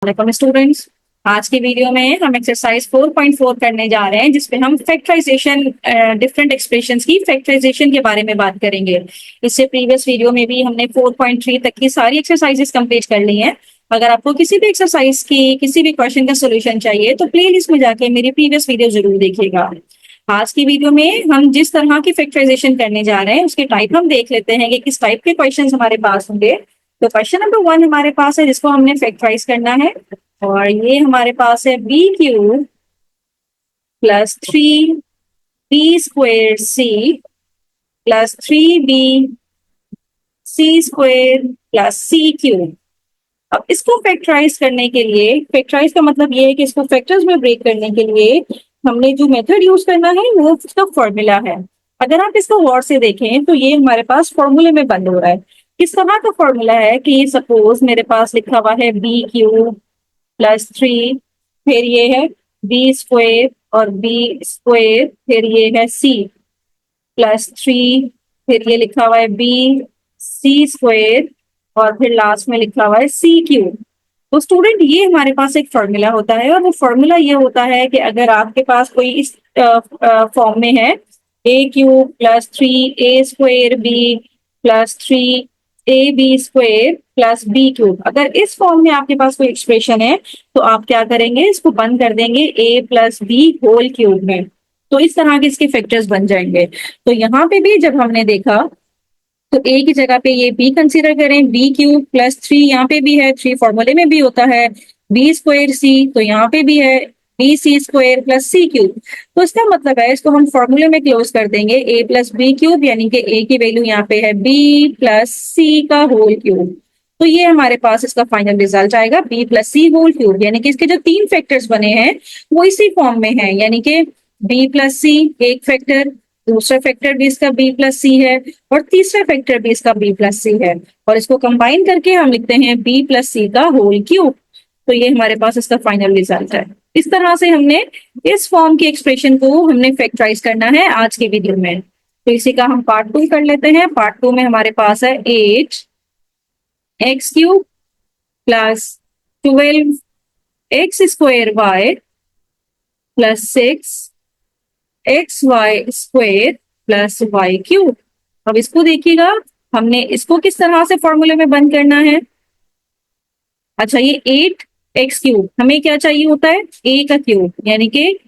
Welcome students. आज की video में हम एक्सरसाइज 4.4 करने जा रहे हैं, जिसपे हम फैक्टराइजेशन, डिफरेंट एक्सप्रेशंस की फैक्टराइजेशन के बारे में बात करेंगे। इससे प्रीवियस वीडियो में भी हमने 4.3 तक की सारी एक्सरसाइजेस कंप्लीट कर ली हैं। अगर आपको किसी भी एक्सरसाइज की किसी भी क्वेश्चन का सोल्यूशन चाहिए तो प्लेलिस्ट में जाके मेरी प्रीवियस वीडियो जरूर देखिएगा। आज की वीडियो में हम जिस तरह की फैक्टराइजेशन करने जा रहे हैं उसके टाइप हम देख लेते हैं कि किस टाइप के क्वेश्चंस हमारे पास होंगे। तो क्वेश्चन नंबर 1 हमारे पास है, जिसको हमने फैक्टराइज करना है, और ये हमारे पास है B cube plus 3b² c plus 3b c² plus c³। अब इसको फैक्टराइज करने के लिए, फैक्टराइज का मतलब ये है कि इसको फैक्टर्स में ब्रेक करने के लिए हमने जो मेथड यूज करना है वो उसका फॉर्मूला है। अगर आप इसको गौर से देखें तो ये हमारे पास फॉर्मूले में बंद हो रहा है। किस तरह का फॉर्मूला है कि सपोज मेरे पास लिखा हुआ है बी क्यूब प्लस 3, फिर ये है b² और b², फिर ये है c प्लस 3, फिर ये लिखा हुआ है b c² और फिर लास्ट में लिखा हुआ है c³। तो स्टूडेंट ये हमारे पास एक फॉर्मूला होता है, और वो फॉर्मूला ये होता है कि अगर आपके पास कोई इस फॉर्म में है a³ plus 3a² b plus 3ab² plus b³, अगर इस फॉर्म में आपके पास कोई एक्सप्रेशन है तो आप क्या करेंगे, इसको बंद कर देंगे a plus b whole cube में। तो इस तरह के इसके फैक्टर्स बन जाएंगे। तो यहाँ पे भी जब हमने देखा तो a की जगह पे ये b कंसीडर करें, b³ प्लस 3, यहाँ पे भी है 3, फॉर्मूले में भी होता है b² c, तो यहाँ पे भी है bc² प्लस c³। तो इसका मतलब है इसको हम फॉर्मूले में क्लोज कर देंगे a प्लस b³, यानी कि a की वैल्यू यहाँ पे है b प्लस c का होल क्यूब। तो ये हमारे पास इसका फाइनल रिजल्ट आएगा b plus c whole cube, यानी कि इसके जो 3 फैक्टर्स बने हैं वो इसी फॉर्म में है, यानी कि b प्लस c एक फैक्टर, दूसरा फैक्टर भी इसका b प्लस c है, और तीसरा फैक्टर भी इसका b प्लस c है, और इसको कंबाइन करके हम लिखते हैं b प्लस c का होल क्यूब। तो ये हमारे पास इसका फाइनल रिजल्ट है। इस तरह से हमने इस फॉर्म की एक्सप्रेशन को हमने फैक्टराइज करना है आज के वीडियो में। तो इसी का हम पार्ट 2 कर लेते हैं। पार्ट 2 में हमारे पास है 8x³ plus 12x² y plus 6xy² plus y³। अब इसको देखिएगा, हमने इसको किस तरह से फॉर्मूले में बंद करना है। अच्छा, ये 8x³ हमें क्या चाहिए होता है, a का क्यूब, यानी कि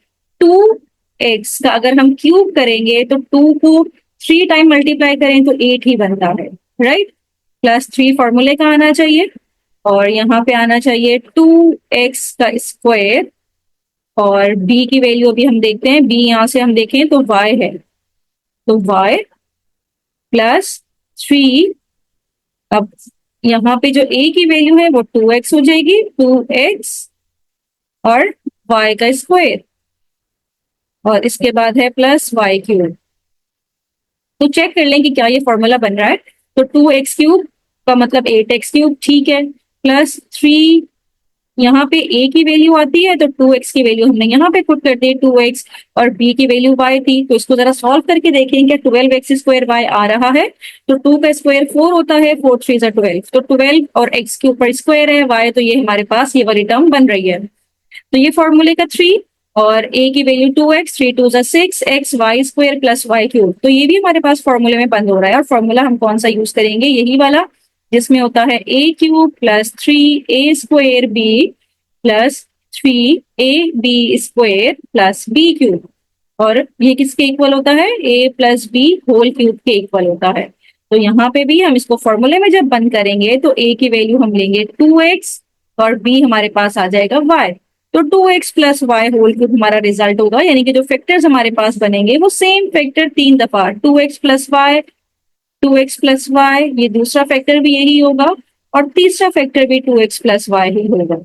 2x का अगर हम क्यूब करेंगे तो 2 को 3 टाइम मल्टीप्लाई करें तो 8 ही बनता है, राइट। प्लस 3 फॉर्मूले का आना चाहिए, और यहाँ पे आना चाहिए 2x का स्क्वायर, और b की वैल्यू अभी हम देखते हैं, b यहां से हम देखें तो y है, तो y प्लस 3। अब यहाँ पे जो a की वैल्यू है वो 2x हो जाएगी, 2x और y का स्क्वायर, और इसके बाद है प्लस y³। तो चेक कर लें कि क्या ये फॉर्मूला बन रहा है। तो 2x³ का मतलब 8x³, ठीक है, प्लस 3, यहाँ पे a की वैल्यू आती है तो 2x की वैल्यू हमने यहाँ पे पुट कर दी 2x, और b की वैल्यू y थी, तो इसको जरा सॉल्व करके देखेंगे 12x² y आ रहा है, तो 2 का स्क्वायर 4 होता है, 4 3 12, तो 12 और x के ऊपर स्क्वायर है y, तो ये हमारे पास ये वाली टर्म बन रही है। तो ये फॉर्मूले का 3, और a की value 2x, 3 2 6 x y² plus y³। तो ये भी हमारे पास फॉर्मूले में बंद हो रहा है, और फॉर्मूला हम कौन सा यूज करेंगे, यही वाला जिसमें होता है a³ plus 3a² b plus 3ab² plus b³, और ये किसके इक्वल होता है, a plus b whole cube के इक्वल होता है। तो यहाँ पे भी हम इसको फॉर्मूले में जब बंद करेंगे तो a की वैल्यू हम लेंगे 2x, और b हमारे पास आ जाएगा y, तो 2x plus y whole cube हमारा रिजल्ट होगा, यानी कि जो फैक्टर्स हमारे पास बनेंगे वो सेम फैक्टर 3 दफा 2x plus y, 2x plus y, ये दूसरा फैक्टर भी यही होगा, और तीसरा फैक्टर भी 2x प्लस y ही होगा।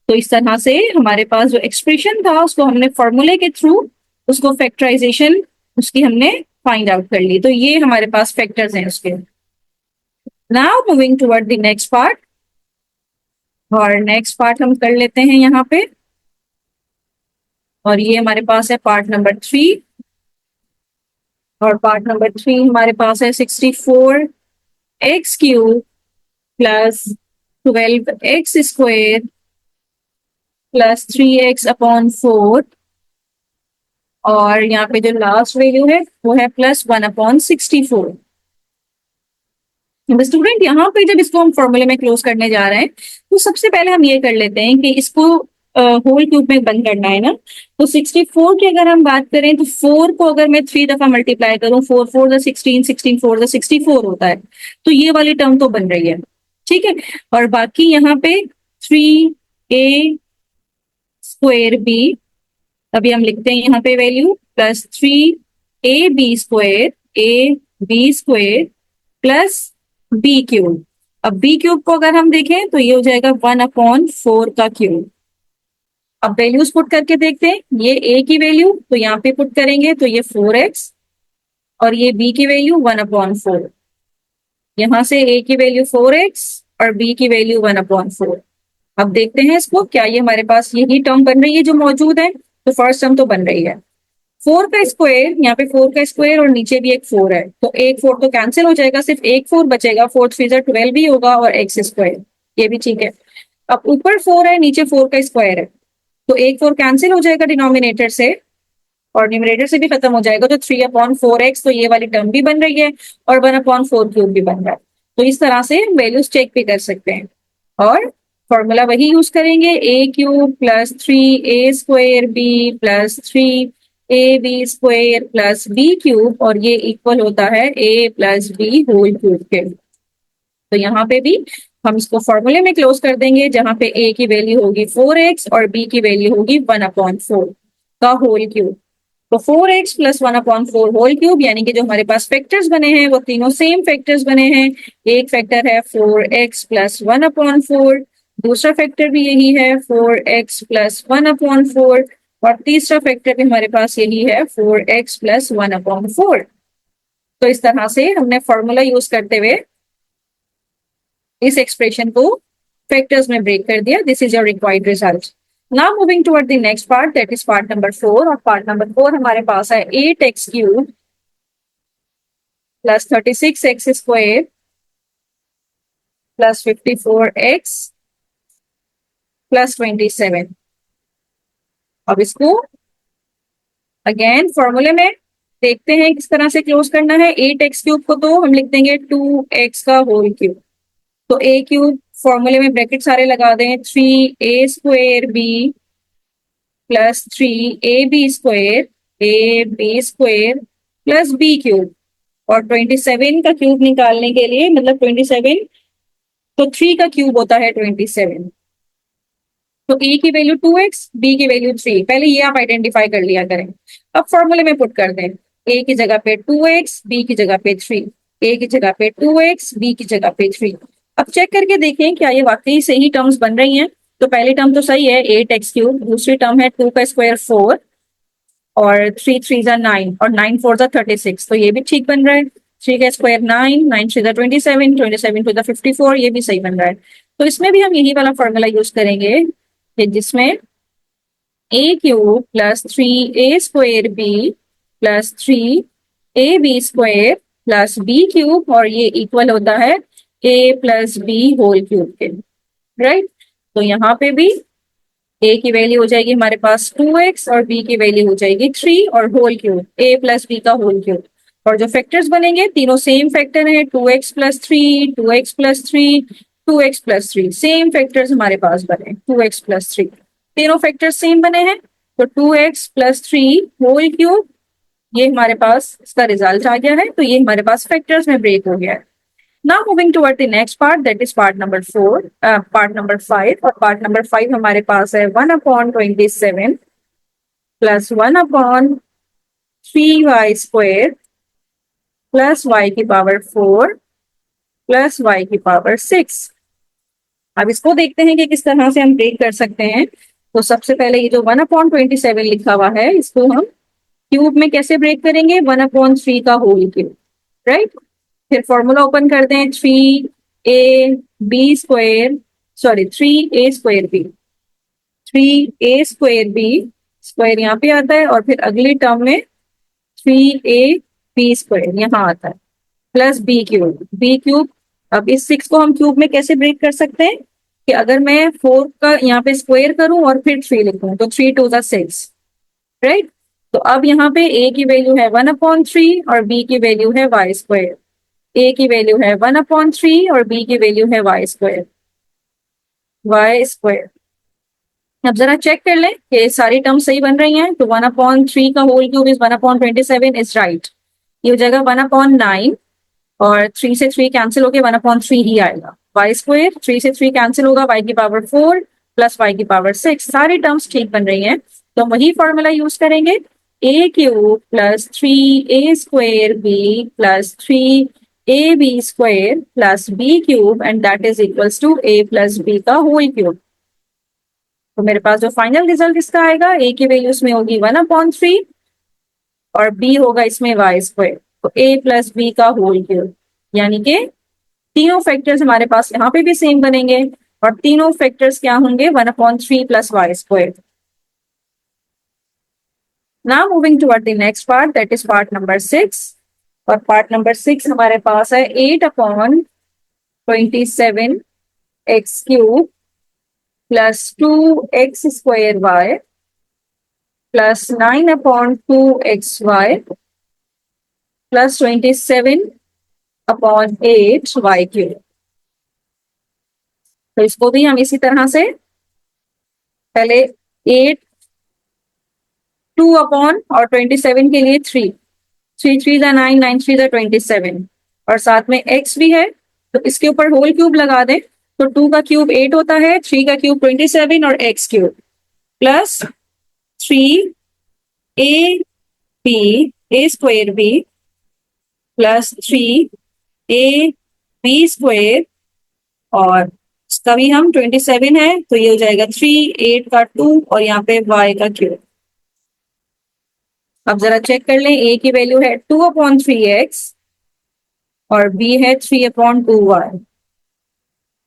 तो इस तरह से हमारे पास जो एक्सप्रेशन था उसको हमने फॉर्मूले के थ्रू उसको फैक्टराइजेशन उसकी हमने फाइंड आउट कर ली। तो ये हमारे पास फैक्टर्स हैं उसके। Now moving toward the next part, और नेक्स्ट पार्ट हम कर लेते हैं यहाँ पे, और ये हमारे पास है पार्ट नंबर 3, और पार्ट नंबर 3 हमारे पास है 64x³ plus 12x² plus 3x/4 और यहाँ पे जो लास्ट वैल्यू है वो है +1/64। स्टूडेंट यहाँ पे जब इसको हम फॉर्मूले में क्लोज करने जा रहे हैं तो सबसे पहले हम ये कर लेते हैं कि इसको होल क्यूब में बंद करना है ना। तो 64 की अगर हम बात करें तो 4 को अगर मैं 3 दफा मल्टीप्लाई करूं, 4 4 द 16, 16 4 द 64 होता है। तो ये वाली टर्म तो बन रही है, ठीक है। और बाकी यहाँ पे 3a² अभी हम लिखते हैं यहाँ पे वैल्यू +3ab² +b³ अब b³ को अगर हम देखें तो ये हो जाएगा 1/4 का क्यूब। अब वैल्यूज पुट करके देखते हैं, ये a की वैल्यू तो यहाँ पे पुट करेंगे तो ये 4x और ये b की वैल्यू 1/4। यहां से a की वैल्यू 4x और b की वैल्यू 1/4। अब देखते हैं इसको, क्या ये हमारे पास यही टर्म बन रही है जो मौजूद है। तो फर्स्ट टर्म तो बन रही है 4 का स्क्वायर, यहाँ पे 4 का स्क्वायर और नीचे भी एक 4 है तो एक 4 तो कैंसिल हो जाएगा, सिर्फ एक 4 बचेगा। 4 3 12 भी होगा और x², ये भी ठीक है। अब ऊपर 4 है, नीचे 4 का स्क्वायर है तो एक 4 कैंसिल हो जाएगा डिनोमिनेटर से और न्यूमरेटर से भी खत्म हो जाएगा। तो 3/4x तो ये वाली टर्म भी बन रही है और 1/4³ भी बन रहा है। तो इस तरह से वैल्यूज चेक भी कर सकते हैं और फॉर्मूला वही यूज करेंगे, a³ +3a² b +3ab² b³ और ये इक्वल होता है a+b² के। तो यहाँ पे भी हम इसको फॉर्मूले में क्लोज कर देंगे जहां पे a की वैल्यू होगी 4x और b की वैल्यू होगी 1/4 का होल क्यूब। तो 4x + 1/4 होल क्यूब यानी कि जो हमारे पास फैक्टर्स बने हैं वो तीनों सेम फैक्टर्स बने हैं। एक फैक्टर है 4x + 1/4, दूसरा फैक्टर भी यही है 4x + 1/4 और तीसरा फैक्टर भी हमारे पास यही है 4x + 1/4। तो इस तरह से हमने फॉर्मूला यूज करते हुए इस एक्सप्रेशन को फैक्टर्स में ब्रेक कर दिया। This is your required result. Now moving toward the next part, that is part number 4 और पार्ट नंबर 4 हमारे पास है 8x³ +36x² +54x +27। अब इसको अगेन फॉर्मूले में देखते हैं किस तरह से क्लोज करना है। 8x³ को तो हम लिख देंगे 2x का होल क्यूब। तो a³ फॉर्मूले में ब्रैकेट सारे लगा दें, 3a² b +3ab² b³ और 27 का क्यूब निकालने के लिए, मतलब 27 तो 3 का क्यूब होता है 27। तो a की वैल्यू 2x, b की वैल्यू 3, पहले ये आप आइडेंटिफाई कर लिया करें। अब फॉर्मूले में पुट कर दें, a की जगह पे 2x, b की जगह पे 3, a की जगह पे 2x, b की जगह पे 3। अब चेक करके देखें क्या ये वाकई सही टर्म्स बन रही हैं। तो पहली टर्म तो सही है 8x³, दूसरी टर्म है 2 का स्क्वायर 4 और 3 3 9 और 9 4 36, तो ये भी ठीक बन रहा है। 3 का स्क्वायर 9, 9 3 27, 27 2 54, ये भी सही बन रहा है। तो इसमें भी हम यही वाला फॉर्मूला यूज करेंगे जिसमें a³ +3a² b +3ab² b³ और ये इक्वल होता है a+b होल क्यूब के, राइट। तो यहाँ पे भी a की वैल्यू हो जाएगी हमारे पास 2x और b की वैल्यू हो जाएगी 3 और होल क्यूब a+b का होल क्यूब। और जो फैक्टर्स बनेंगे तीनों सेम फैक्टर हैं, 2x + 3, 2x + 3, 2x + 3, same factors हमारे पास बने, 2x + 3 तीनों फैक्टर्स सेम बने हैं। तो 2x + 3 होल क्यूब ये हमारे पास इसका रिजल्ट आ गया है। तो ये हमारे पास फैक्टर्स में ब्रेक हो गया है। Now moving toward the next part, that is part number 4, part number 5 और part number 5 हमारे पास है 1/27 + 1/3y² +y⁴ +y⁴ अब इसको देखते हैं कि किस तरह से हम ब्रेक कर सकते हैं। तो सबसे पहले ये जो 1/27 लिखा हुआ है इसको हम क्यूब में कैसे ब्रेक करेंगे, 1/3 का होल क्यूब, राइट। फिर फॉर्मूला ओपन करते हैं, 3ab² sorry 3a² b 3a² यहाँ पे आता है और फिर अगली टर्म में 3ab² यहाँ आता है प्लस b³ अब इस 6 को हम क्यूब में कैसे ब्रेक कर सकते हैं, कि अगर मैं 4 का यहाँ पे स्क्वायर करूं और फिर 3 लिखूं तो 3 2 ज़ा 6, राइट। तो अब यहाँ पे a की वैल्यू है 1/3 और b की वैल्यू है y स्क्वायर। a की वैल्यू है 1/3 और b की वैल्यू है y स्क्वायर, y स्क्वायर। अब जरा चेक कर लें कि सारी टर्म्स सही बन रही हैं। तो 1/3 का whole cube is 1/27 is right. ये हो जाएगा 1/9 और 3 से 3 कैंसिल होके 1/3 ही आएगा। y स्क्वायर 3 से 3 कैंसिल होगा, y की पावर 4 प्लस y की पावर 6, सारी टर्म्स ठीक बन रही हैं। तो हम वही फॉर्मूला यूज करेंगे, a cube plus 3a square b plus 3ab square plus b cube and that is equals to a plus b का होल क्यूब। तो मेरे पास जो फाइनल रिजल्ट इसका आएगा, a की वैल्यू इसमें होगी 1/3 और b होगा इसमें y स्क्वायर, तो a प्लस b का होल क्यूब। यानी कि तीनों फैक्टर्स हमारे पास यहाँ पे भी सेम बनेंगे और तीनों फैक्टर्स क्या होंगे 1/3 plus y square. Now moving toward the next part, that is part number 6। और पार्ट नंबर 6 हमारे पास है 8/27 x cube plus 2x square y plus 9/2xy plus 27/8y cube. तो इसको भी हम इसी तरह से पहले 8 2 अपॉन और 27 के लिए 3 3 × 9 9 3 × 27 और साथ में x भी है तो इसके ऊपर होल क्यूब लगा दें। तो 2 का क्यूब 8 होता है, 3 का क्यूब 27 और x cube plus 3ab a square b plus 3ab square और इसका भी हम 27 है तो ये हो जाएगा 3 8 का 2 और यहाँ पे y का क्यूब। अब जरा चेक कर लें, a की वैल्यू है 2/3x और b है 3/2y।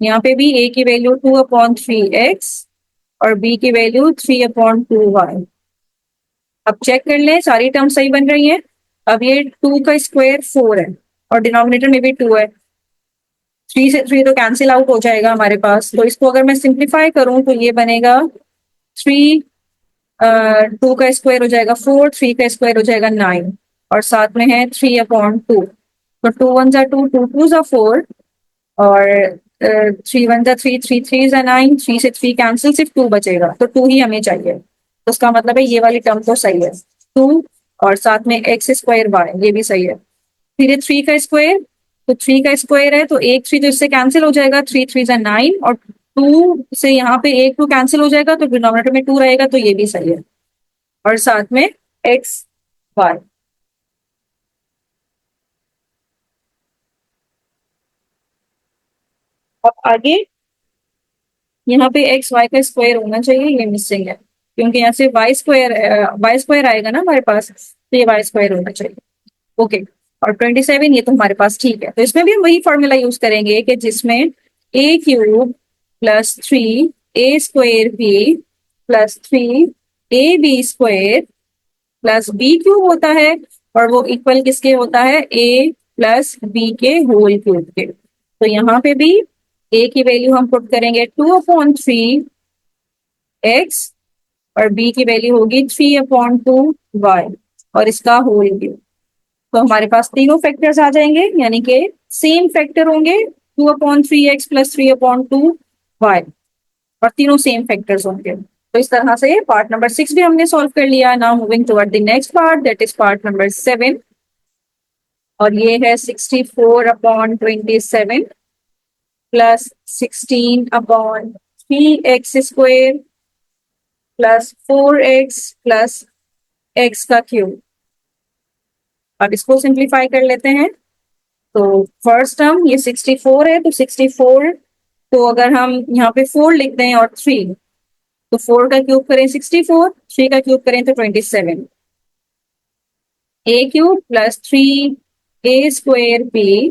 यहाँ पे भी a की वैल्यू 2/3x और b की वैल्यू 3/2y। अब चेक कर लें सारी टर्म सही बन रही हैं। अब ये 2 का स्क्वायर 4 है और डिनोमिनेटर में भी 2 है, 3 से 3 तो कैंसिल आउट हो जाएगा हमारे पास। तो इसको अगर मैं सिंप्लीफाई करूं तो ये बनेगा 3 2 का स्क्वायर हो जाएगा 4, 3 का स्क्वायर हो जाएगा 9 और साथ में है 3/2। तो 2 1 ज़ा 2 2 2 ज़ा 4 और 3 1 ज़ा 3 3 3 ज़ा 9, 3 से 3 कैंसिल, सिर्फ 2 बचेगा तो 2 ही हमें चाहिए। तो उसका मतलब है ये वाली टर्म तो सही है 2 और साथ में x स्क्वायर y ये भी सही है। फिर ये 3 का स्क्वायर, तो 3 का स्क्वायर है तो 1 3 तो इससे कैंसिल हो जाएगा, 3 3 ज़ा 9 और 2 से यहाँ पे 1 2 कैंसिल हो जाएगा तो डिनोमिनेटर में 2 रहेगा तो ये भी सही है और साथ में x y। अब आगे यहाँ पे एक्स वाई का स्क्वायर होना चाहिए, ये मिसिंग है क्योंकि यहाँ से वाई स्क्वायर आएगा ना हमारे पास, तो ये वाई स्क्वायर होना चाहिए। ओके, और 27 ये तो हमारे पास ठीक है। तो इसमें भी हम वही फॉर्मूला यूज करेंगे कि जिसमें a cube plus 3a square b plus 3ab square plus b cube होता है और वो इक्वल किसके होता है a प्लस b के होल क्यूब के। तो यहाँ पे भी a की वैल्यू हम पुट करेंगे 2/3x और b की वैल्यू होगी 3/2y और इसका होल क्यूब। तो हमारे पास तीनों फैक्टर्स आ जाएंगे यानी कि सेम फैक्टर होंगे 2/3x प्लस 3/2y और तीनों सेम फैक्टर्स होंगे। तो इस तरह से पार्ट नंबर 6 भी हमने सॉल्व कर लिया। Now moving toward the next part, that is part number 7 और ये है 64/27 plus 16/3x square plus 4x plus x का क्यूब। अब इसको सिंप्लीफाई कर लेते हैं। तो फर्स्ट टर्म ये 64 है तो 64 तो अगर हम यहाँ पे 4 लिख दें और 3 तो 4 का क्यूब करें 64, 3 का क्यूब करें तो 27, a cube plus 3a square b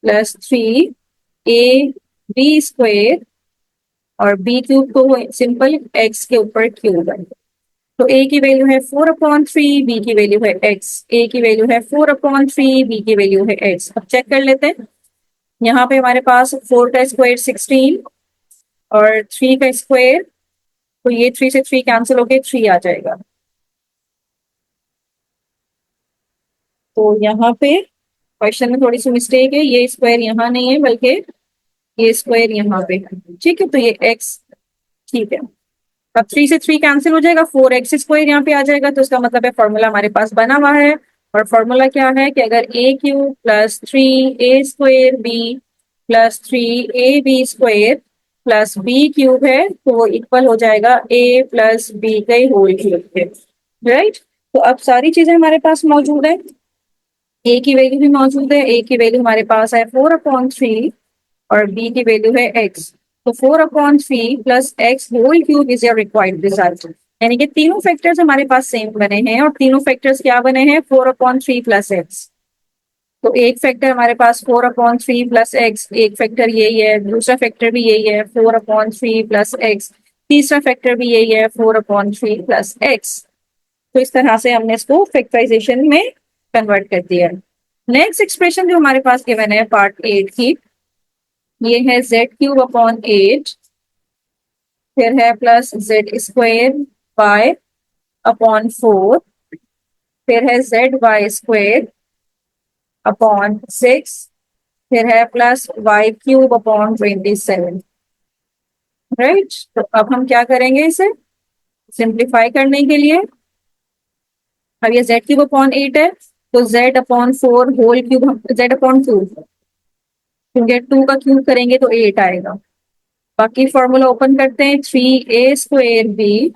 plus 3ab square और b क्यूब को सिंपल x के ऊपर क्यूब है। तो a की वैल्यू है 4/3, b की वैल्यू है x, a की वैल्यू है 4/3, b की वैल्यू है x। अब चेक कर लेते हैं, यहाँ पे हमारे पास 4 का स्क्वायर 16 और 3 का स्क्वायर, तो ये 3 से 3 कैंसिल होके 3 आ जाएगा। तो यहाँ पे क्वेश्चन में थोड़ी सी मिस्टेक है, ये स्क्वायर यहाँ नहीं है बल्कि ये स्क्वायर यहाँ पे है, ठीक है। तो ये x, ठीक है। अब 3 से 3 कैंसिल हो जाएगा, 4x स्क्वायर यहाँ पे आ जाएगा, तो इसका मतलब है फॉर्मूला हमारे पास बना हुआ है। और फॉर्मूला क्या है कि अगर a cube plus 3a square b plus 3ab square plus b cube है तो वो इक्वल हो जाएगा a प्लस b का होल क्यूब के, राइट। तो अब सारी चीजें हमारे पास मौजूद है, a की वैल्यू भी मौजूद है, a की वैल्यू हमारे पास है 4/3 और b की वैल्यू है x। तो 4/3 plus x whole cube is your required result, यानी कि तीनों फैक्टर्स हमारे पास सेम बने हैं और तीनों फैक्टर्स क्या बने हैं 4/3 प्लस x। तो एक फैक्टर हमारे पास 4/3 प्लस x, एक फैक्टर यही है, दूसरा फैक्टर भी यही है 4/3 प्लस x, तीसरा फैक्टर भी यही है 4/3 प्लस x। तो इस तरह से हमने इसको फैक्टराइजेशन में कन्वर्ट कर दिया। नेक्स्ट एक्सप्रेशन जो हमारे पास गिवन है पार्ट 8 की, ये है z³/8, फिर है प्लस z²y/4, फिर है zy²/6, फिर है प्लस y³/27, राइट। तो अब हम क्या करेंगे, इसे सिंप्लीफाई करने के लिए, अब ये z³/8 है तो z/4 होल क्यूब, z/2, क्योंकि 2 का क्यूब करेंगे तो 8 आएगा। बाकी फॉर्मूला ओपन करते हैं, 3a²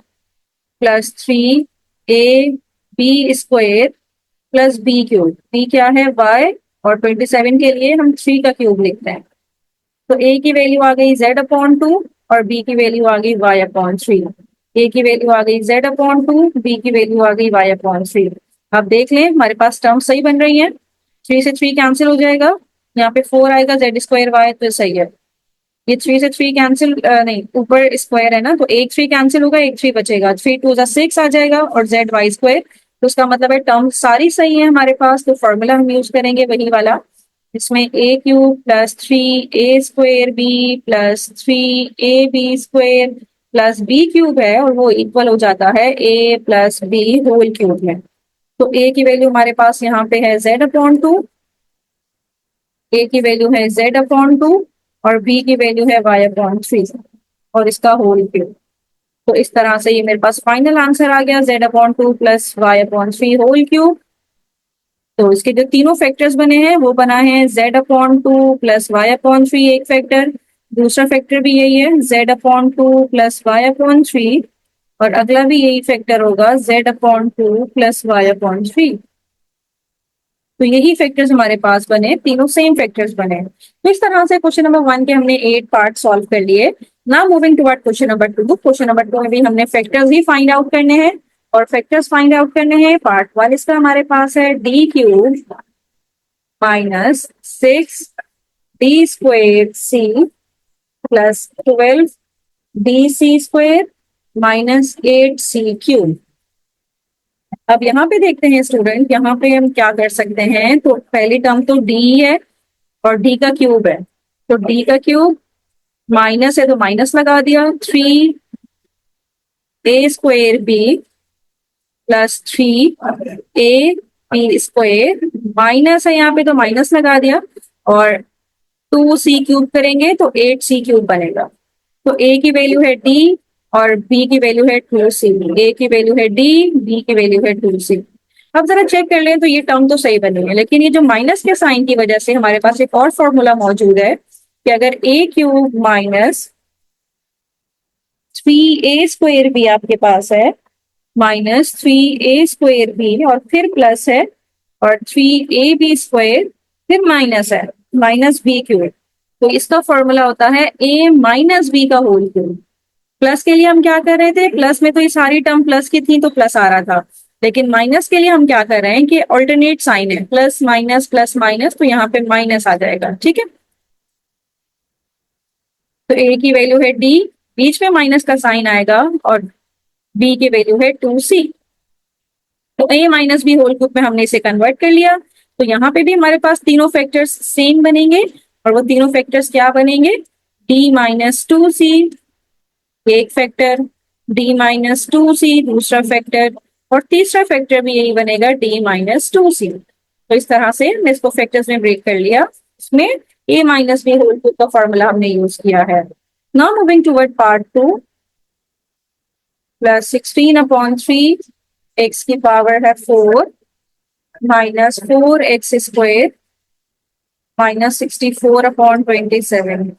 plus 3ab square plus b³, b क्या है y, और 27 के लिए हम 3 का क्यूब लिखते हैं। तो a की वैल्यू आ गई z/2 और b की वैल्यू आ गई y/3, a की वैल्यू आ गई z/2, b की वैल्यू आ गई y/3। अब देख लें हमारे पास टर्म सही बन रही है, 3 से 3 कैंसिल हो जाएगा, यहाँ पे 4 आएगा z²y, तो सही है। ये 3 से 3 कैंसिल नहीं, ऊपर स्क्वायर है ना, तो एक 3 कैंसिल होगा, एक 3 बचेगा, 3×2=6 आ जाएगा और zy², तो उसका मतलब है टर्म सारी सही है हमारे पास। तो फॉर्मूला हम यूज करेंगे वही वाला, इसमें a³ plus 3a² b plus 3ab square plus b³ है और वो इक्वल हो जाता है a plus b whole cube में। तो a की वैल्यू हमारे पास यहाँ पे है z/2, a की वैल्यू है z/2 और b की वैल्यू है y/3 और इसका होल क्यूब। तो इस तरह से ये मेरे पास फाइनल आंसर आ गया, z/2 plus y/3 whole cube. तो इसके जो तीनों फैक्टर्स बने हैं वो बना है z/2 प्लस y/3 एक फैक्टर, दूसरा फैक्टर भी यही है z/2 प्लस y/3 और अगला भी यही फैक्टर होगा z/2 प्लस y/3। तो यही फैक्टर्स हमारे पास बने, तीनों सेम फैक्टर्स बने। तो इस तरह से क्वेश्चन नंबर 1 के हमने 8 पार्ट सॉल्व कर लिए। Now moving toward question number 2। Question number 2 में भी हमने फैक्टर्स ही फाइंड आउट करने हैं और फैक्टर्स फाइंड आउट करने हैं। पार्ट 1 इसका हमारे पास है d³ minus 6d² plus 12dc² minus 8c³। अब यहाँ पे देखते हैं स्टूडेंट, यहाँ पे हम क्या कर सकते हैं, तो पहली टर्म तो d है और d का क्यूब है, तो d का क्यूब माइनस है तो माइनस लगा दिया, 3a² b plus 3ab square minus है यहाँ पे तो माइनस लगा दिया और 2c³ करेंगे तो 8c³ बनेगा। तो a की वैल्यू है d और b की वैल्यू है 2c, a की वैल्यू है d, b की वैल्यू है 2c। अब जरा चेक कर लें तो ये टर्म तो सही बनी है, लेकिन ये जो माइनस के साइन की वजह से हमारे पास एक और फॉर्मूला मौजूद है कि अगर a³ माइनस 3a² भी आपके पास है, माइनस 3a² भी और फिर प्लस है और 3ab स्क्वायर फिर माइनस है, माइनस b³। तो इसका फॉर्मूला होता है a माइनस b का होल क्यूब। प्लस के लिए हम क्या कर रहे थे, प्लस में तो ये सारी टर्म प्लस की थी तो प्लस आ रहा था, लेकिन माइनस के लिए हम क्या कर रहे हैं कि ऑल्टरनेट साइन है, प्लस माइनस, तो यहाँ पे माइनस आ जाएगा, ठीक है। तो a की वैल्यू है d, बीच में माइनस का साइन आएगा और b की वैल्यू है 2c। तो a minus b whole cube में हमने इसे कन्वर्ट कर लिया। तो यहाँ पे भी हमारे पास तीनों फैक्टर्स सेम बनेंगे और वो तीनों फैक्टर्स क्या बनेंगे, d माइनस 2c एक फैक्टर, d-2c दूसरा फैक्टर, और तीसरा फैक्टर भी यही बनेगा d-2c। तो इस तरह से हमने इसको फैक्टर्स में ब्रेक कर लिया। इसमें a minus b whole cube का फॉर्मूला हमने यूज किया है। Now moving toward part 2, plus 16/3 x की पावर है 4 माइनस 4x² माइनस 64/27,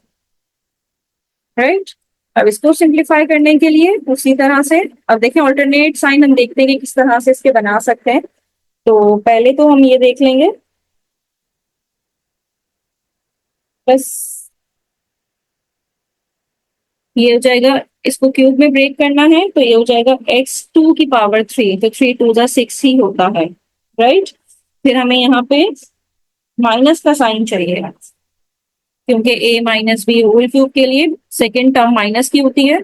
राइट। अब इसको सिंप्लीफाई करने के लिए उसी तरह से अब देखें ऑल्टरनेट साइन हम देखते हैं कि किस तरह से इसके बना सकते हैं। तो पहले तो हम ये देख लेंगे, बस ये हो जाएगा, इसको क्यूब में ब्रेक करना है तो ये हो जाएगा x2 की पावर 3, तो 3 2 जा 6 ही होता है, राइट। फिर हमें यहाँ पे माइनस का साइन चाहिए, क्योंकि a minus B whole cube के लिए सेकेंड टर्म माइनस की होती है।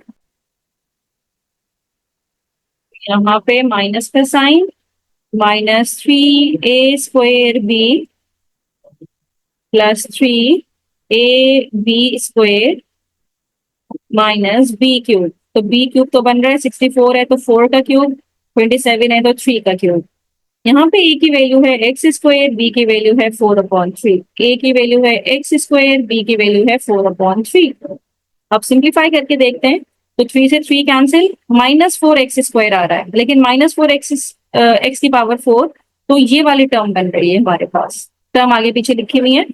यहाँ पे माइनस का sine, -3a² b plus 3ab² minus b³ तो b³ तो बन रहा है 64 है तो 4 का क्यूब, 27 है तो 3 का क्यूब। यहाँ पे a की वैल्यू है x², b की वैल्यू है 4/3। a की वैल्यू है x², b की वैल्यू है 4/3। अब सिंप्लीफाई करके देखते हैं, तो 3 से 3 कैंसिल, -4x² आ रहा है, लेकिन -4x x की पावर 4, तो ये वाली टर्म बन रही है हमारे पास, टर्म आगे पीछे लिखी हुई है।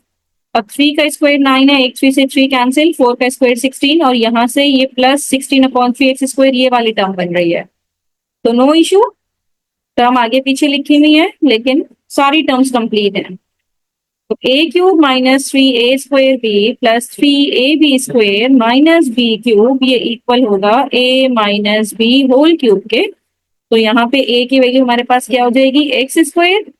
अब 3 का स्क्वायर 9 है, एक 3 से 3 कैंसिल, 4 का स्क्वायर 16, और यहाँ से ये प्लस 16/3x², ये वाली टर्म बन रही है। तो नो इशू, टर्म आगे पीछे लिखी हुई है लेकिन सारी टर्म्स कंप्लीट है। तो a³ minus 3a² b plus 3ab² minus b³ ये इक्वल होगा a minus b whole cube के। तो यहाँ पे a की वैल्यू हमारे पास क्या हो जाएगी, x²,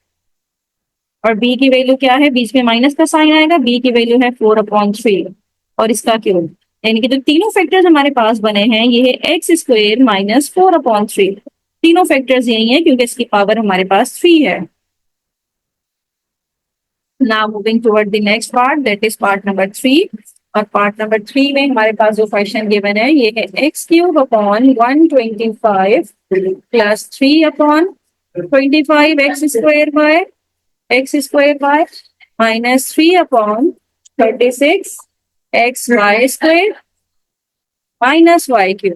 और b की वैल्यू क्या है, बीच में माइनस का साइन आएगा, b की वैल्यू है 4/3 और इसका क्यूब। यानी कि जो तीनों फैक्टर्स हमारे पास बने हैं ये है x² माइनस 4/3। तीनों फैक्टर्स यही है क्योंकि इसकी पावर हमारे पास 3 है। Now moving toward the next part, that is part number 3। और पार्ट नंबर 3 में हमारे पास जो क्वेश्चन गिवन है ये है x³ / 125 plus 3/25 x² minus 3/36 xy² minus y³,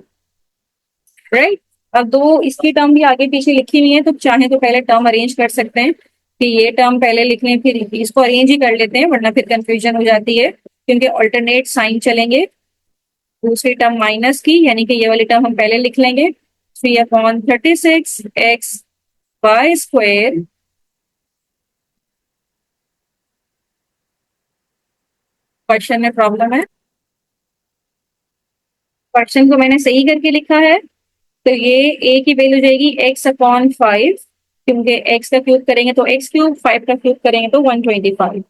right. अब दो इसकी टर्म भी आगे पीछे लिखी हुई है, तो चाहे तो पहले टर्म अरेंज कर सकते हैं कि ये टर्म पहले लिख लें, फिर इसको अरेंज ही कर लेते हैं, वरना फिर कंफ्यूजन हो जाती है क्योंकि ऑल्टरनेट साइन चलेंगे। दूसरी टर्म माइनस की, यानी कि ये वाली टर्म हम पहले लिख लेंगे, 3/36 xy²। क्वेश्चन में प्रॉब्लम है, क्वेश्चन को मैंने सही करके लिखा है। तो ये a की वैल्यू जाएगी x/5, क्योंकि x का क्यूब करेंगे तो x³, 5 का क्यूब करेंगे तो 125,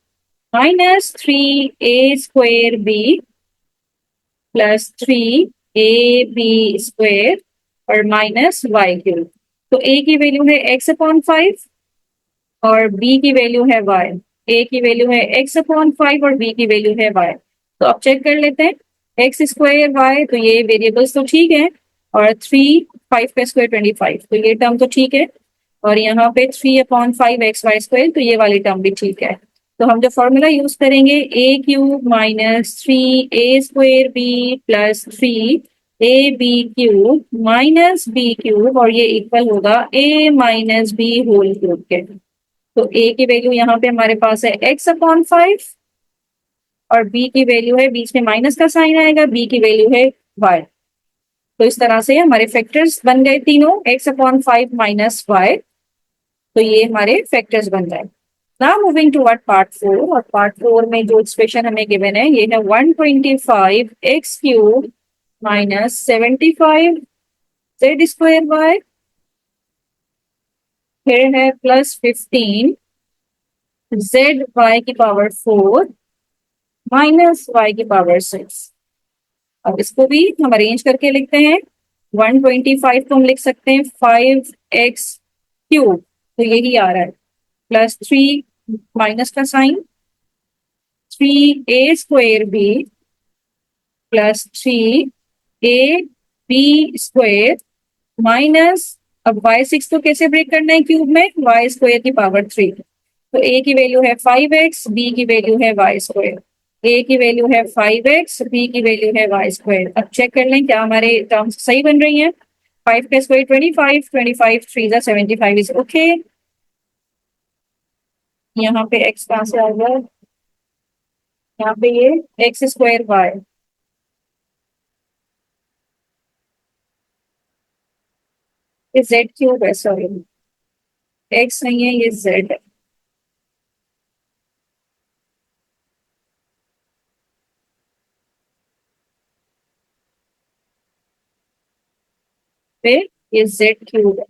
minus 3a² b plus 3ab² और माइनस y³। तो a की वैल्यू है x/5 और b की वैल्यू है y। a की वैल्यू है x/5 और b की वैल्यू है y। तो अब चेक कर लेते हैं, x² y, तो ये वेरिएबल्स तो ठीक है, और 3 5 का स्क्वायर 25, तो ये टर्म तो ठीक है, और यहाँ पे 3/5 xy², तो ये वाली टर्म भी ठीक है। तो हम जो फॉर्मूला यूज करेंगे, a³ minus 3a² b plus 3ab³ minus b³ और ये इक्वल होगा a minus b whole cube के। तो a की वैल्यू यहाँ पे हमारे पास है x/5 और b की वैल्यू है, बीच में माइनस का साइन आएगा, b की वैल्यू है y। तो इस तरह से हमारे फैक्टर्स बन गए तीनों, x/5 माइनस y। तो ये हमारे फैक्टर्स बन गए। नाउ मूविंग टू पार्ट 4, और पार्ट 4 में जो एक्सप्रेशन हमें गिवन है ये है 125 x³ माइनस 75 z²y, फिर है प्लस 15 zy की पावर 4 माइनस y की पावर 6। अब इसको भी हम अरेंज करके लिखते हैं, 125 को हम लिख सकते हैं 5x³ तो यही आ रहा है, प्लस 3 माइनस का sine 3a² b plus 3a B square minus, अब y6 को कैसे ब्रेक करना है क्यूब में, वाई स्क्वायर की पावर 3। तो a की वैल्यू है 5x, b की वैल्यू है वाई स्क्वायर। a की वैल्यू है 5x, b की वैल्यू है वाई स्क्वायर। अब चेक कर लें क्या हमारे टर्म्स सही बन रही हैं। 5 का स्क्वायर 25, 25 3 जा 75 इज ओके। यहाँ पे x कहाँ से आ गया, यहाँ पे ये एक्स स्क्वायर वाई, ये जेड क्यूब है, सॉरी एक्स नहीं है ये जेड है। फिर ये जेड क्यूब है,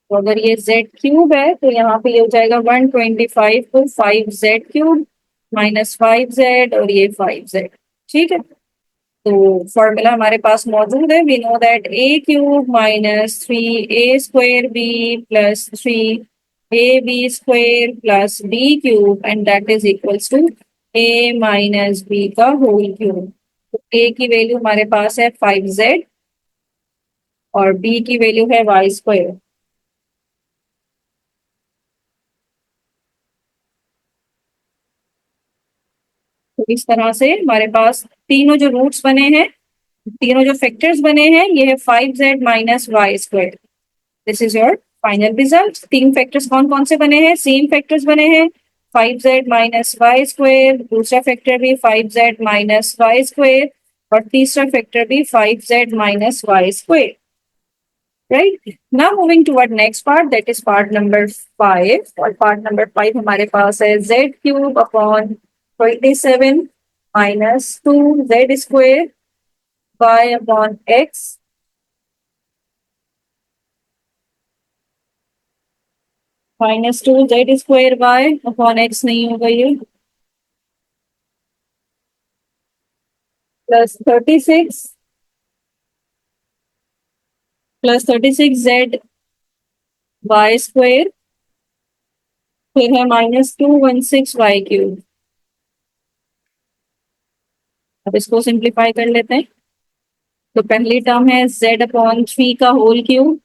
तो अगर ये जेड क्यूब है तो यहाँ पे ये हो जाएगा 125 को 5z क्यूब माइनस 5z और ये 5z। ठीक है, तो फॉर्मूला हमारे पास मौजूद है। We know that a cube minus 3a² b plus 3ab² plus b cube and that is equals to a minus b का होल क्यूब। तो a की वैल्यू हमारे पास है 5z और b की वैल्यू है वाई स्क्वायर। तो इस तरह से हमारे पास तीनों जो रूट्स बने हैं, तीनों जो फैक्टर्स बने हैं, ये है 5z minus Y square. This is your final result. तीन फैक्टर्स कौन कौन से बने हैं, सेम फैक्टर्स बने हैं, 5z माइनस वाई स्क्वायर, दूसरा फैक्टर भी 5z माइनस वाई स्क्वायर और तीसरा फैक्टर भी 5z minus Y square. Right, now moving toward next part, that is part number 5। और पार्ट नंबर 5 हमारे पास है z cube upon 27 minus 2z square y upon x minus 2z square y upon x नहीं होगा ये, plus 36 z Y square, फिर है minus 216 y cube. अब इसको सिंप्लीफाई कर लेते हैं। तो पहली टर्म है z अपॉन 3 का whole cube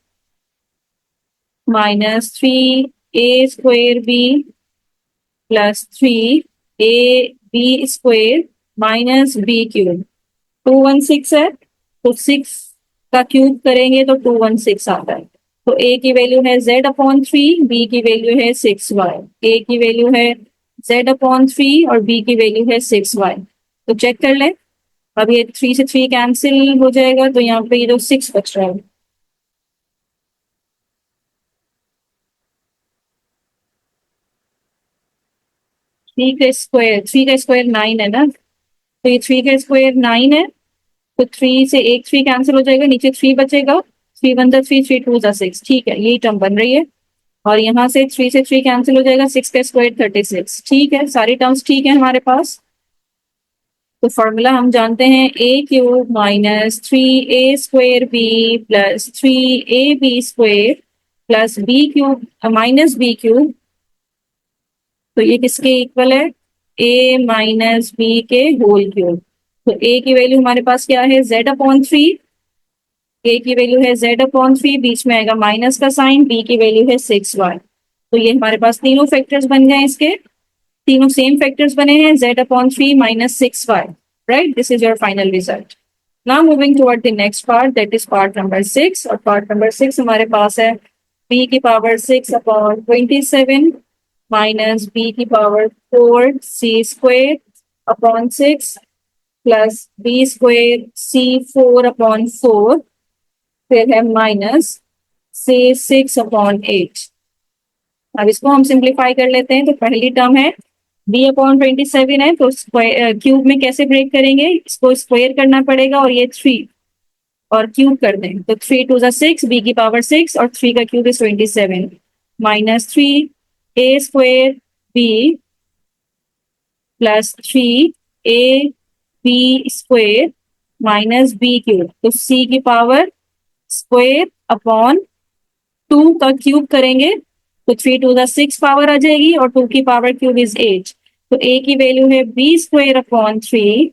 minus 3a² b plus 3ab² minus b cube. 216 है तो 6 का क्यूब करेंगे तो 216 आता है। तो a की वैल्यू है z अपॉन 3, b की वैल्यू है 6y। a की वैल्यू है z अपॉन 3 और b की वैल्यू है 6y। तो चेक कर लें, अब ये 3 से 3 कैंसिल हो जाएगा तो यहाँ पे ये जो 6 बच रहा है। 3 का स्क्वायर 9 है ना, तो ये 3 का स्क्वायर 9 है। तो 3 से एक 3 कैंसिल हो जाएगा, नीचे 3 बचेगा, 3 1 3 3 2 6, ठीक है यही टर्म बन रही है। और यहाँ से 3 कैंसिल हो जाएगा, 6 का स्क्वायर 36। ठीक है, सारी टर्म्स ठीक है हमारे पास। तो फॉर्मूला हम जानते हैं a cube minus 3a² b plus 3ab² plus b cube minus b cube. तो ये किसके इक्वल है, a माइनस b के होल क्यूब। तो a की वैल्यू हमारे पास क्या है, z अपॉन 3, a की वैल्यू है z अपॉन 3, बीच में आएगा माइनस का साइन, b की वैल्यू है 6y। तो ये हमारे पास तीनों फैक्टर्स बन गए, इसके तीनों सेम फैक्टर्स बने हैं, z upon 3 minus 6y। Right, this is your final result. Now moving toward the next part, that is part number 6। और पार्ट नंबर 6 हमारे पास है b की पावर 6 अपॉन 27 माइनस b की power 4 c² upon 6 plus b² c4/4, फिर है minus c6/8। अब इसको हम सिंप्लीफाई कर लेते हैं। तो पहली टर्म है b/27 है, तो क्यूब में कैसे ब्रेक करेंगे, इसको स्क्वायर करना पड़ेगा और ये 3 और क्यूब कर दें तो 3 2 6, b की पावर 6 और 3 का cube is 27 minus 3a² b plus 3ab² minus b cube. तो c की पावर स्क्वायर अपॉन 2 का क्यूब करेंगे तो 3 2 6 पावर आ जाएगी और 2 की पावर क्यूब इज 8। तो a की वैल्यू है b² अपॉन 3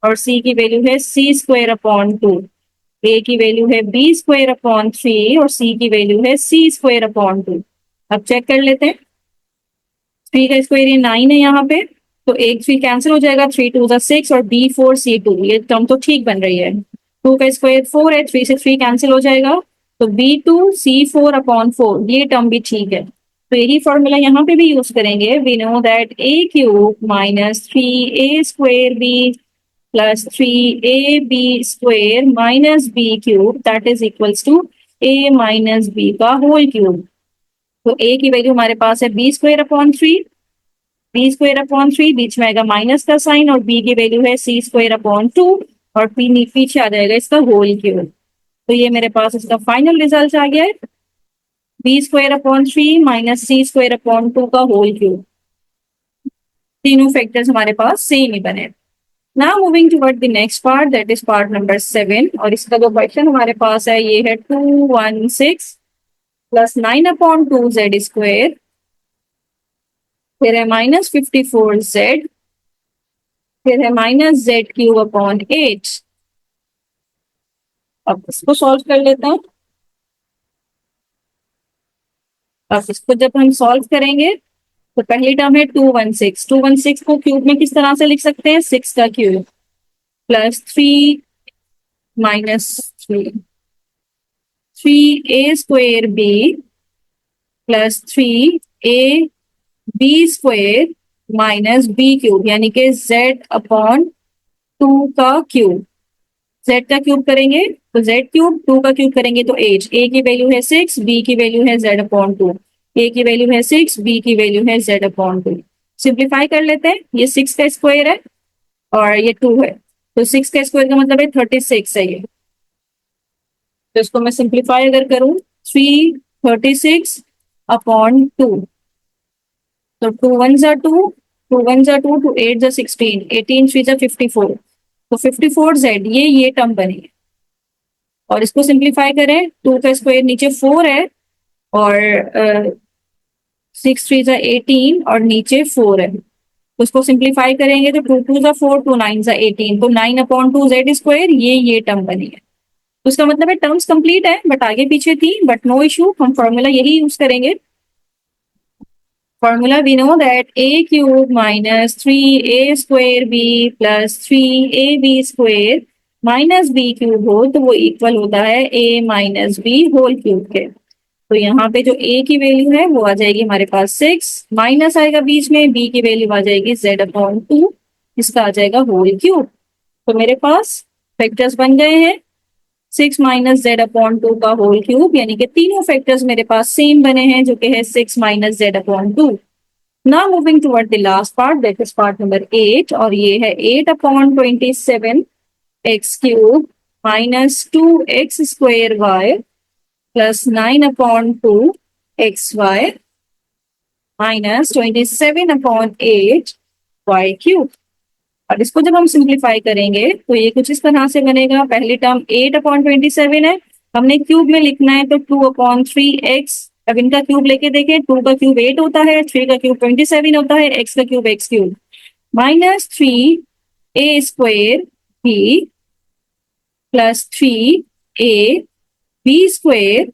और c की वैल्यू है c² अपॉन 2। ए की वैल्यू है बी स्क्वायर अपॉन 3 और सी की वैल्यू है सी स्क्वायर अपॉन 2। अब चेक कर लेते हैं। 3 का स्क्वायर ये 9 है यहाँ पे, तो एक 3 कैंसिल हो जाएगा, 3 2 जा 6 और B4C2 ये टर्म तो ठीक बन रही है। 2 का स्क्वायर 4 है, 3 से 3 कैंसिल हो जाएगा, तो B2C4 अपॉन 4 ये टर्म भी ठीक है। तो यही फॉर्मूला यहाँ पे भी यूज करेंगे। We know that a cube minus 3a square b plus 3ab square minus b cube that is equals to a minus b का होल क्यूब। तो a की वैल्यू हमारे पास है b square upon 3, B square upon 3 बीच में आएगा minus का साइन, और b की वैल्यू है सी स्क्वायर अपॉन 2 और पीछे आ जाएगा इसका होल क्यूब। तो ये मेरे पास इसका फाइनल रिजल्ट आ गया है, बी स्क्वायर अपॉन 3 माइनस सी स्क्वायर अपॉन 2 का होल क्यूब। तीनों फैक्टर्स हमारे पास सेम ही बने। Now moving toward the next part, that is part number 7, और इसका जो क्वेश्चन हमारे पास है ये है 216 प्लस 9 अपॉन 2 जेड स्क्वायर, फिर है माइनस 54z, फिर है माइनस जेड क्यूब अपॉन 8। अब इसको सॉल्व कर लेते हैं। अब इसको जब हम सॉल्व करेंगे तो पहली टर्म है 216, 216 को क्यूब में किस तरह से लिख सकते हैं, 6 का cube plus 3 minus 3, 3a square b plus 3a b square minus b cube, यानी कि z अपॉन 2 का क्यूब। z का क्यूब करेंगे तो z क्यूब, 2 का क्यूब करेंगे तो 8। a की वैल्यू है 6, b की वैल्यू है z अपॉन 2, a की वैल्यू है 6, b की वैल्यू है z अपॉन 2। सिंप्लीफाई कर लेते हैं, ये 6 का स्क्वायर है और ये 2 है, तो 6 का स्क्वायर का मतलब है 36 है ये। तो इसको मैं सिंप्लीफाई अगर करूं, 336 अपॉन 2, तो 2 1 जा 2, 2 1 जा 2, 2 8 जा 16, 18 3 जा 54, तो 54z ये टर्म बनी है। और इसको सिंप्लीफाई करें, 2 का स्क्वायर नीचे 4 है और 6 3 जा 18 और नीचे 4 है, तो उसको सिंप्लीफाई करेंगे तो 2 2 जा 4, 2 9 जा 18, तो 9 अपॉन 2 जेड स्क्वायर ये टर्म बनी है। तो उसका मतलब है टर्म्स कंप्लीट है, बट आगे पीछे थी, बट नो इशू, हम फॉर्मूला यही यूज करेंगे। Formula we know that a cube minus 3a square b plus 3ab square minus b cube हो तो वो इक्वल होता है a minus b whole cube के। तो यहाँ पे जो a की वैल्यू है वो आ जाएगी हमारे पास 6, माइनस आएगा बीच में, b की वैल्यू आ जाएगी z अपॉन 2, इसका आ जाएगा होल क्यूब। तो मेरे पास फैक्टर्स बन गए हैं 6 माइनस जेड अपॉन 2 का होल क्यूब, यानी कि तीनों फैक्टर्स मेरे पास सेम बने हैं जो कि है 6 minus Z upon 2। Now moving toward the last part, that is part number 8, और ये है 8 upon 27 X cube minus 2 X square Y plus 9 upon 2 X Y minus 27 upon 8 Y cube. और इसको जब हम सिंप्लीफाई करेंगे तो ये कुछ इस तरह से बनेगा। पहली टर्म 8 अपॉन 27 है, हमने क्यूब में लिखना है तो 2 अपॉन 3x। अब इनका क्यूब लेके देखें, 2 का क्यूब 8 होता है, 3 का क्यूब 27 होता है, x का cube x cube minus 3a square b plus 3a b square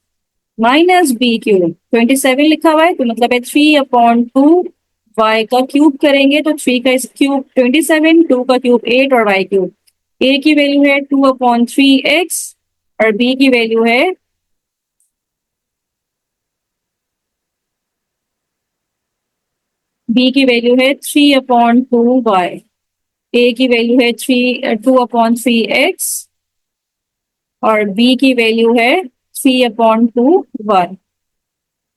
minus b cube. 27 लिखा हुआ है तो मतलब है 3 अपॉन 2 y का क्यूब करेंगे तो 3 का क्यूब 27, 2 का क्यूब 8 और y क्यूब। a की वैल्यू है 2 अपॉन 3x और b की वैल्यू है b की वैल्यू है 3 अपॉन 2y, a की वैल्यू है 2 अपॉन 3x और b की वैल्यू है 3 अपॉन 2y।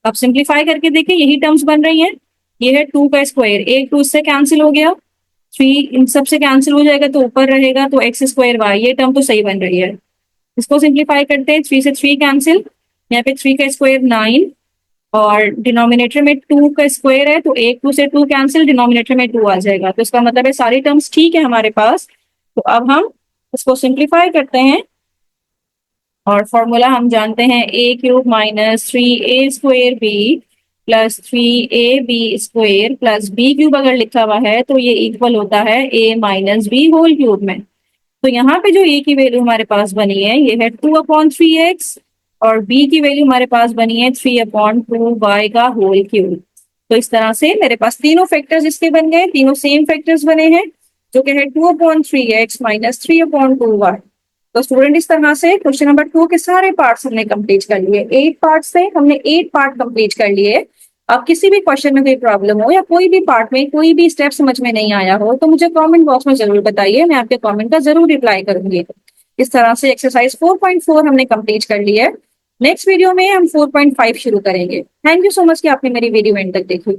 अब सिंप्लीफाई करके देखें, यही टर्म्स बन रही हैं। ये है 2 का स्क्वायर, एक 2 इससे कैंसिल हो गया, 3 इन सब से कैंसिल हो जाएगा तो ऊपर रहेगा तो एक्स स्क्वायर वाई, ये टर्म तो सही बन रही है। इसको सिंप्लीफाई करते हैं, 3 से 3 कैंसिल, यहाँ पे 3 का स्क्वायर 9 और डिनोमिनेटर में 2 का स्क्वायर है तो एक 2 से 2 कैंसिल, डिनोमिनेटर में 2 आ जाएगा। तो इसका मतलब है सारी टर्म्स ठीक है हमारे पास। तो अब हम इसको सिंप्लीफाई करते हैं और फॉर्मूला हम जानते हैं a cube minus 3a square b plus 3ab square plus b cube अगर लिखा हुआ है तो ये इक्वल होता है a minus b whole cube में। तो यहाँ पे जो ए की वैल्यू हमारे पास बनी है ये है 2/3x और बी की वैल्यू हमारे पास बनी है 3/2y का होल क्यूब। तो इस तरह से मेरे पास तीनों फैक्टर्स इसके बन गए, तीनों सेम फैक्टर्स बने हैं जो कि है 2/3x माइनस 3/2y। तो स्टूडेंट इस तरह से क्वेश्चन नंबर 2 के सारे पार्ट्स हमने कंप्लीट कर लिए। 8 पार्ट्स थे, हमने 8 पार्ट कंप्लीट कर लिए। अब किसी भी क्वेश्चन में कोई प्रॉब्लम हो या कोई भी पार्ट में कोई भी स्टेप समझ में नहीं आया हो तो मुझे कमेंट बॉक्स में जरूर बताइए, मैं आपके कमेंट का जरूर रिप्लाई करूंगी। इस तरह से एक्सरसाइज 4.4 हमने कंप्लीट कर ली है। नेक्स्ट वीडियो में हम 4.5 शुरू करेंगे। थैंक यू सो मच कि आपने मेरी वीडियो एंड तक देखी।